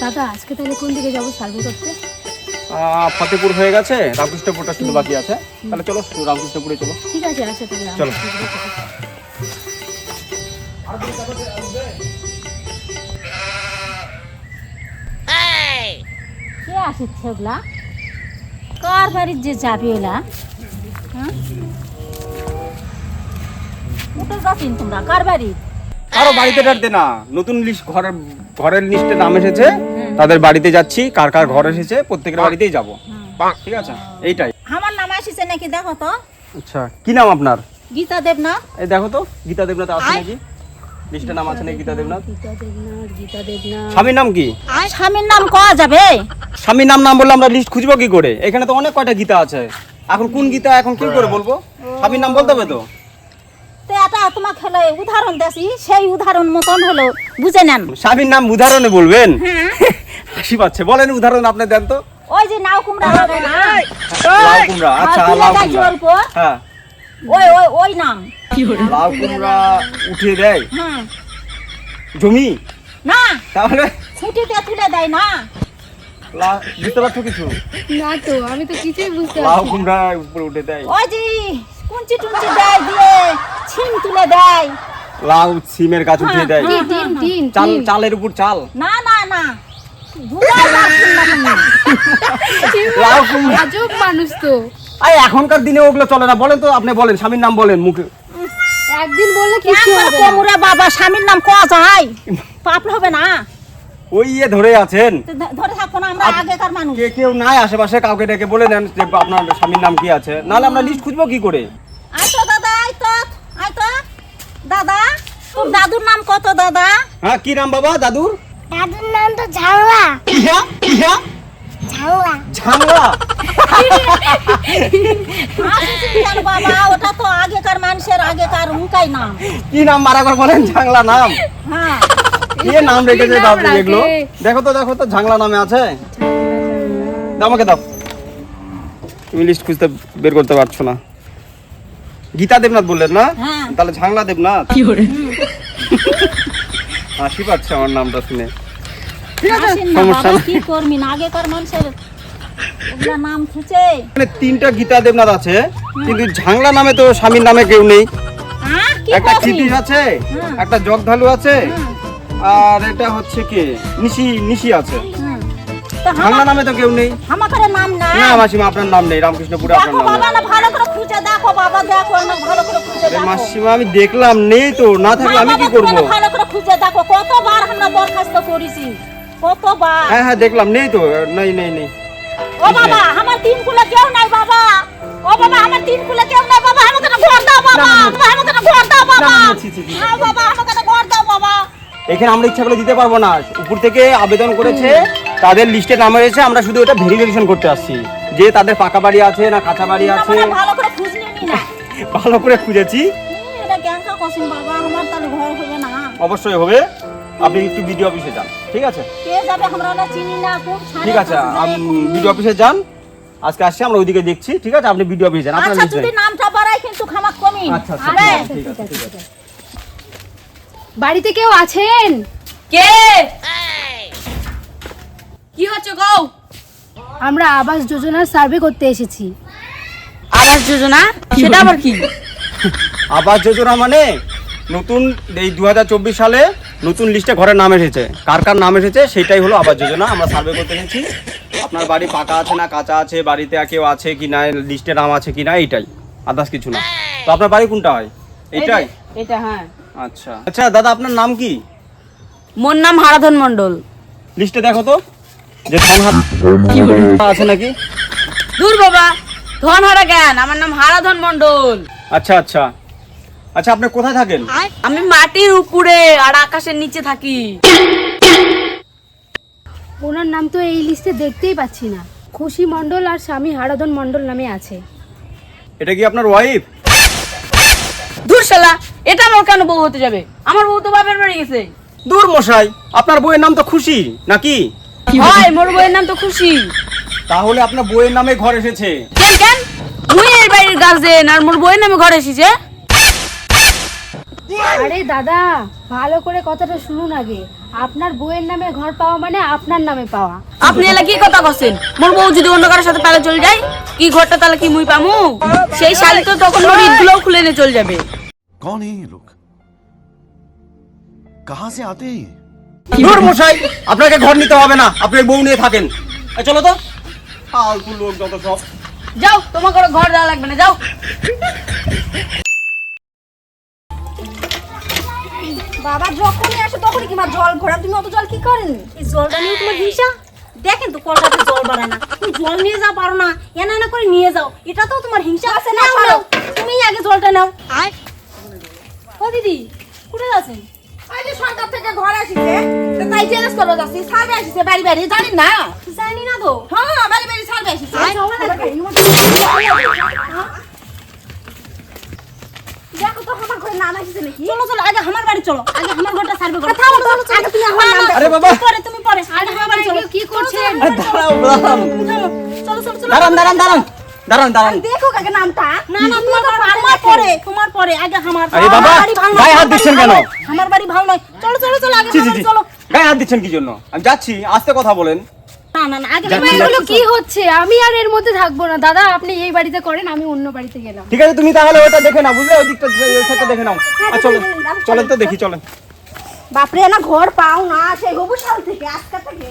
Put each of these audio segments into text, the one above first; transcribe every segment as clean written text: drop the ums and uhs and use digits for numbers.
দাদা আজকে তাহলে কোন দিকে যাবো সার্ভে করতে? ফতেপুর হয়ে গেছে, রামকৃষ্ণপুরটা শুধু বাকি আছে। তাহলে চলো রামকৃষ্ণপুরে চলো। ঠিক আছে, আচ্ছা তাহলে চলো। কে আসছে ওগুলা? কার বাড়ির যে যাবি ওলা? হ্যাঁ উঠে যাচ্ছেন তোমরা কার বাড়ি? আরো বাড়িতে ডাকতে না, নতুন লিস্ট ঘরের লিস্টে নাম এসেছে, তাদের বাড়িতে যাচ্ছি। কার কার ঘর এসেছে প্রত্যেকের বাড়িতেই যাব। ঠিক আছে, এইটাই। আমার নাম আসছে নাকি দেখো তো। আচ্ছা, কি নাম আপনার? গীতা দেবনাথ। এই দেখো তো, গীতা দেবনাথ আছে নাকি লিস্টে? নাম আছে নাকি গীতা দেবনাথ? গীতা দেবনাথ। স্বামীর নাম কি? স্বামীর নাম কওয়া যাবে? স্বামীর নাম বললে আমরা লিস্ট খুঁজবো কি করে? এখানে তো অনেক কয়টা গীতা আছে, এখন কোন গীতা এখন কি করে বলবো? স্বামীর নাম বলতে হবে তো। তো এটা তোমাকে হলো উদাহরণ দেছি, সেই উদাহরণ মতন হলো বুঝে নেন। স্বামীর নাম উদাহরণে বলবেন? হাসি পাচ্ছে, বলেন উদাহরণ আপনি দেন তো। ওই যে নাও কুমড়া লাগে না, লাউ কুমড়া। আচ্ছা, লাউ কুমড়া। হ্যাঁ, ওই ওই ওই নাম। লাউ কুমড়া উঠিয়ে দেয় হ্যাঁ জমি, না তাহলে ছুটিতে তুলে দেয় না। বুঝতে পারছো কিছু? না তো, আমি তো কিছুই বুঝতে লাউ পারছি না। কুমড়া উপরে উঠে দেয়, ওই যে কুঞ্চি টুঞ্চি দেয় দিয়ে ছিম তুলে দেয়। লাউ সিমের গাছ উঠিয়ে দেয়, টিন টিন চাল চালের উপর চাল। না না না ভুয়া লাগছেন না তুমি। লাউ কুমড়া। আজব মানুষ তো। আরে এখনকার দিনে ওগুলো চলে না। বলেন তো, আপনি বলেন স্বামীর নাম বলেন মুখে। একদিন বললে কিছু একবার হবে না। কোমরে বাবা স্বামীর নাম কওয়া যায়, পাপ হবে না। ওই ধরে আছেন, তো ধরে থাকো না, আমরা আগেকার মানুষ। কেউ নাই আশেপাশে, কাউকে ডেকে বলে দেন যে আপনার স্বামীর নাম কি আছে, নাহলে আমরা লিস্ট খুঁজবো কি করে? আয় তো দাদা, আয় তো আয় তো দাদা, তোর দাদুর নাম কত দাদা? হ্যাঁ, কি নাম বাবা দাদুর? দাদুর নাম তো ঝাংলা। ইহা ইহা ঝাংলা। ঝাংলা। আসিস কেন বাবা, ওটা তো আগেকার মানুষের আগেকার উনকাই নাম। কি নাম মারা করে বলেন? ঝাংলা নাম। হ্যাঁ কি নাম রেখেছে নাম দাদু রাখে? এগুলো? দেখো তো ঝাংলা নামে আছে। দাও আমাকে দাও, তুমি লিস্ট খুঁজতে বের করতে পারছো না। গীতা দেবনাথ বললেন না? হ্যাঁ। তাহলে ঝাংলা দেবনাথ। হাসি পাচ্ছে আমার নামটা শুনে। আসেন না সমস্যা বাবা, নাই। কি করবি না, আগেকার মানুষের ওগুলা নাম খুঁজে। এখানে 3টা গীতা দেবনাথ আছে, কিন্তু ঝাংলা নামে তো স্বামীর নামে কেউ নেই। হ্যাঁ কি একটা করবি? ক্ষিতিশ আছে, হুম। একটা জগধালু আছে, আর এটা হচ্ছে কি নিশি আছে। তো ঝাংলা নামে তো কেউ নেই। আমাদের নাম না। না মাসিমা, আপনার নাম নেই, রামকৃষ্ণপুরে আপনার দেখো নাম বাবা, নেই। না ভালো করে খুঁজে দেখো বাবা, দেখো না ভালো করে খুঁজে আরে দেখো। মাসিমা, আমি দেখলাম নেই তো, না থাকলে আমি না কি বাবা, করব? তুমি না ভালো করে খুঁজে দেখো, কতবার আমরা দরখাস্ত করেছি, কতবার। হ্যাঁ দেখলাম, নেই তো, নেই। ও বাবা, আমার তিন কুলে কেউ নাই বাবা। ও বাবা, আমার তিন কুলে কেউ নাই বাবা, আমাকে একটা ঘর দাও বাবা। বাবা, আমাকে একটা ঘর দাও বাবা। ছি। হ্যাঁ বাবা, আমাকে একটা ঘর দাও বাবা। এখানে আমরা ইচ্ছা করে দিতে পারবো না, উপর থেকে আবেদন করেছে, তাদের লিস্টে নাম রয়েছে, আমরা শুধু ওটা ভেরিফিকেশন করতে আসছি যে তাদের পাকা বাড়ি আছে না কাঁচা বাড়ি আছে। আমরা ভালো করে খুঁজ নিই না। ভালো করে খুঁজেছি, এটা গ্যাংকা কসিন বাবা, আমার তাহলে ঘর হবে না। অবশ্যই হবে। আপনি একটু বিডিও অফিসে যান, ঠিক আছে? কে যাবে, আমরা না চিনি না, কোন ছাড়ে ঠিক আছে, কাছে যায়, কোন- বিডিও অফিসে যান। আজকে আসছি আমরা ওইদিকে দেখছি, ঠিক আছে? আপনি বিডিও অফিসে যান, আপনার আচ্ছা লিস্ট যদি নেই। নামটা বাড়াই কিন্তু খামাক কমি। আচ্ছা আরে ঠিক আছে। বাড়িতে কেউ আছেন? কে? কি হচ্ছে গো? আমরা আবাস যোজনার সার্ভে করতে এসেছি। আবাস যোজনা? সেটা আবার কি? আবাস যোজনা মানে নতুন এই 2024 সালে নতুন লিস্টে ঘরের নাম এসেছে, কার কার নাম এসেছে সেটাই হলো আবাস যোজনা। আমরা সার্ভে করতে এসেছি, আপনার বাড়ি পাকা আছে না কাঁচা আছে, বাড়িতে কেউ আছে কি না, লিস্টে নাম আছে কি না, এইটাই, আদার্স কিছু না। তো আপনার বাড়ি কোনটা হয়? এইটাই? এটা হ্যাঁ। আচ্ছা দাদা, আপনার নাম কি? মোর নাম হারাধন মন্ডল। লিস্টে দেখো তো যে ধনহাট আছে নাকি। দূর বাবা, ধনহারা জ্ঞান, আমার নাম হারাধন মন্ডল। আচ্ছা আপনি কোথায় থাকেন? আমি মাটির উপরে আর আকাশের নিচে থাকি। ওনার নাম তো এই লিস্টে দেখতেই পাচ্ছি না। খুশি মণ্ডল আর স্বামী হারাধন মণ্ডল নামে আছে। এটা কি আপনার ওয়াইফ? দূর শালা, এটা আমার কেন বউ হতে যাবে? আমার বউ তো বাপের বাড়ি গেছে। দূর মশাই, আপনার বইয়ের নাম তো খুশি নাকি? হয়, মোর বউয়ের নাম তো খুশি। তাহলে আপনার বইয়ের নামে ঘর এসেছে। কেন মুই এই বাড়ির গার্জেন আর মোর বউয়ের নামে ঘরে এসেছে? আরে দাদা, ভালো করে কথাটা শুনুন আগে। আপনার বউয়ের নামে ঘর পাওয়া মানে আপনার নামে পাওয়া। আপনি এলা কি কথা করছেন? মোর বউ যদি অন্য কারোর সাথে পালে চলে যায়, কি ঘরটা তাহলে কি মুই পামু? সেই শালি তো তখন ওর ইটগুলোও খুলে নিয়ে চলে যাবে। कौन है ये लोग कहां से आते हैं ये ধুর মশাই, আপনাকে ঘর নিতে হবে না, আপনি বউ নিয়ে থাকেন। এই চলো তো, ফালতু লোক যত সব। যাও, তোমাকে ওর ঘর দেওয়া লাগবে না, যাও। বাবা যখনই আসে তখনই কি মা জল ভরা, তুমি অত জল কি করেন? এই জলটা নিয়ে তোমার হিংসা? দেখেন তো কলকাতায় জল বাড়ায় না, তুমি জল নিয়ে যাও পারো না, এনা না করে নিয়ে যাও, এটা তো তোমার হিংসা আছে না? তুমি আগে জলটা নাও। ও দিদি, কোথায় আছেন? এই যে সরকার থেকে ঘর আসিছে, তো তাই চেঞ্জ করে যাচ্ছি, সার্ভে আসিছে বাড়ি বাড়ি, জানেন না? জানি না তো। হ্যাঁ, বাড়ি বাড়ি সার্ভে আসিছে। দেখো তো আমার ঘরে নাম আসিছে নাকি? চলো চলো আগে আমার বাড়ি চলো, আগে আমার ঘরটা সার্ভে করো। আগে তুমি আমার নাম আরে বাবা, পরে তুমি পরে আগে আমার বাড়ি চলো। কি করছেন? আরে দাঁড়াও, দাঁড়ান, চলো চলো চলো। দাঁড়ান, দাঁড়ান, দাঁড়ান, দাঁড়ান, দাঁড়ান। দেখো কাকে নামটা। না না তোমার পরে আগে আমার। আরে বাবা, বাড়ি ভালো নয়, গায়ে হাত দিচ্ছেন কেন? আমার বাড়ি ভালো নয়। চলো চলো চলো আগে জি, আমার জি, বাড়ি জি। চলো। গায়ে হাত দিচ্ছেন কি জন্য? আমি যাচ্ছি, আস্তে কথা বলেন। না না না আগে যাচ্ছি, এগুলো কি হচ্ছে? আমি আর এর মধ্যে থাকবো না দাদা, আপনি এই বাড়িতে করেন, আমি অন্য বাড়িতে গেলাম। ঠিক আছে, তুমি তাহলে ওটা দেখে নাও, বুঝলে? ওই দিকটা ওই সাইডটা দেখে নাও। আর চলেন, চলেন তো দেখি, চলেন। বাপরে না ঘর পাও না সেই হবু সাল থেকে আজকে থেকে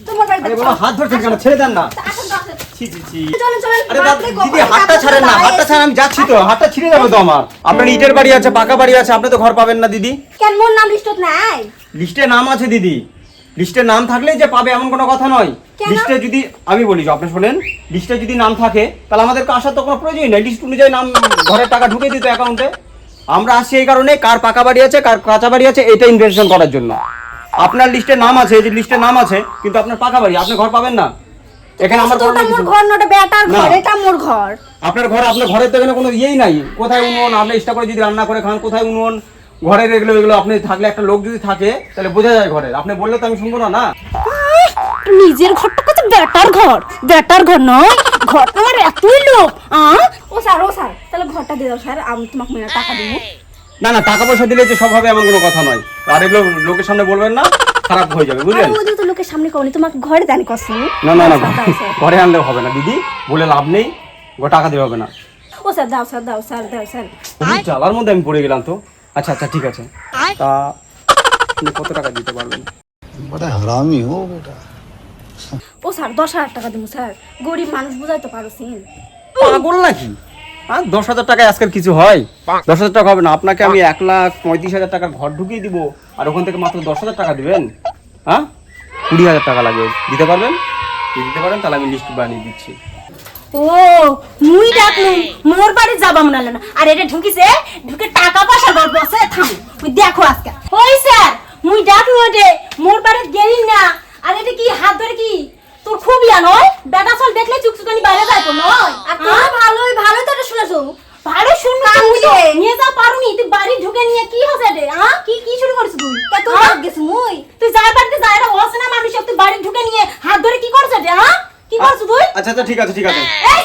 তোমার বাড়িতে আরে বাবা, হাত ধরছেন কেন? ছেড়ে দেন না। আসেন তো আসেন। ছি, ছি, ছি। চলেন চলেন আরে বাপরে দিদি, হাতটা ছাড়েন না, হাতটা ছাড়েন, আমি যাচ্ছি তো, হাতটা ছিঁড়ে যাবে তো আমার। আপনার ইটের বাড়ি আছে, পাকা বাড়ি আছে, আপনি তো ঘর পাবেন না দিদি। কেন মোর নাম লিস্টত নাই? লিস্টে নাম আছে দিদি, লিস্টে নাম থাকলেই যে পাবে এমন কোনো কথা নয়। কেন? লিস্টে যদি, আমি বলি, আপনি শোনেন, লিস্টে যদি নাম থাকে তাহলে আমাদেরকে আসার তো কোনো প্রয়োজনই নেই। লিস্ট অনুযায়ী নাম, ঘরের টাকা ঢুকে দিত অ্যাকাউন্টে। আমরা আসছি এই কারণে, কার পাকা বাড়ি আছে কার কাঁচা বাড়ি আছে এটা ইনভেস্টিগেশন করার জন্য। আপনার লিস্টে নাম আছে, এই যে লিস্টে নাম আছে, কিন্তু আপনার পাকা বাড়ি, আপনি ঘর পাবেন না। এখানে আমার ঘর তোটা নেই মোর কিছু। ঘর নটা বেটার না। ঘর, এটা মোর ঘর। আপনার ঘর, আপনার ঘরের তো এখানে কোনো ইয়েই নাই। কোথায় উনুন? আপনি ইচ্ছা করে যদি রান্না করে খান, কোথায় উনুন? ঘরের এগুলো আপনি থাকলে, একটা লোক যদি থাকে তাহলে বোঝা যায় ঘরের। আপনি বললে তো আমি শুনবো না, না? নিজের ঘরটা কত বেটার ঘর নয়, ঘর আমার এতই লোক। ও স্যার তাহলে ঘরটা দিয়ে দাও স্যার, আমি তোমাকে মেলা টাকা দেবো। না না, টাকা পয়সা দিলে যে সব হবে এমন কোনো কথা নয়। আর এগুলো লোকের সামনে বলবেন না, খারাপ হয়ে যাবে, বুঝলেন? আর ওদের তো লোকের সামনে কওনি, তোমাকে ঘরে জানি কসম। না না না, ঘরে আনলেও হবে না দিদি, বলে লাভ নেই, টাকা দেওয়া হবে না। ও স্যার দাও স্যার দাও স্যার দাও স্যার। খুবই জ্বালার মধ্যে আমি পড়ে গেলাম তো। আচ্ছা আচ্ছা, ঠিক আছে, তা আপনি কত টাকা দিতে পারবেন? बड़ा हरामी हो बेटा ও স্যার 10,000 টাকা দেবো স্যার, গরিব মানুষ বুঝাইতে পারছেন। পাগল নাকি? 10,000 টাকায় আজকাল কিছু হয়? 10,000 টাকা হবে না। আপনাকে আমি 1,35,000 টাকার ঘর ঢুকিয়ে দিব, আর ওখান থেকে মাত্র 10,000 টাকা দিবেন? হ্যাঁ, 20,000 টাকা লাগবে। দিতে পারবেন? যদি দিতে পারেন তাহলে আমি লিস্ট বানিয়ে দিচ্ছি। ও মুই ডাকলুম মোর বাড়ি যাবাম না না, আর এটা ঢুকিছে, ঢুকে টাকা পয়সা গল্প আছে। থাম, ওই দেখো আজকে ওই স্যার মুই ডাকলু এটে মোর বাড়ি গেলি না। আর এটা কি হাত ধরে কি তোর খুব ইয়া নয়? বেটা চল দেখলে চুকচুকানি বাইরে যায় তো নয়? আর তুই ভালোই তো এটা শুনেছো, ভালো শুনবি তুই তো নিয়ে যা পারুনি, তুই বাড়ি ঢুকে নিয়ে কি হচ্ছে রে? কি শুরু করিস তুই? কত ভাগ গেছ মুই, তুই যাই বাড়িতে যাই না অসনা মানুষ, তুই বাড়ি ঢুকে নিয়ে হাত ধরে কি করছ রে? কি করছ তুই? আচ্ছা আচ্ছা, ঠিক আছে, ঠিক আছে। এই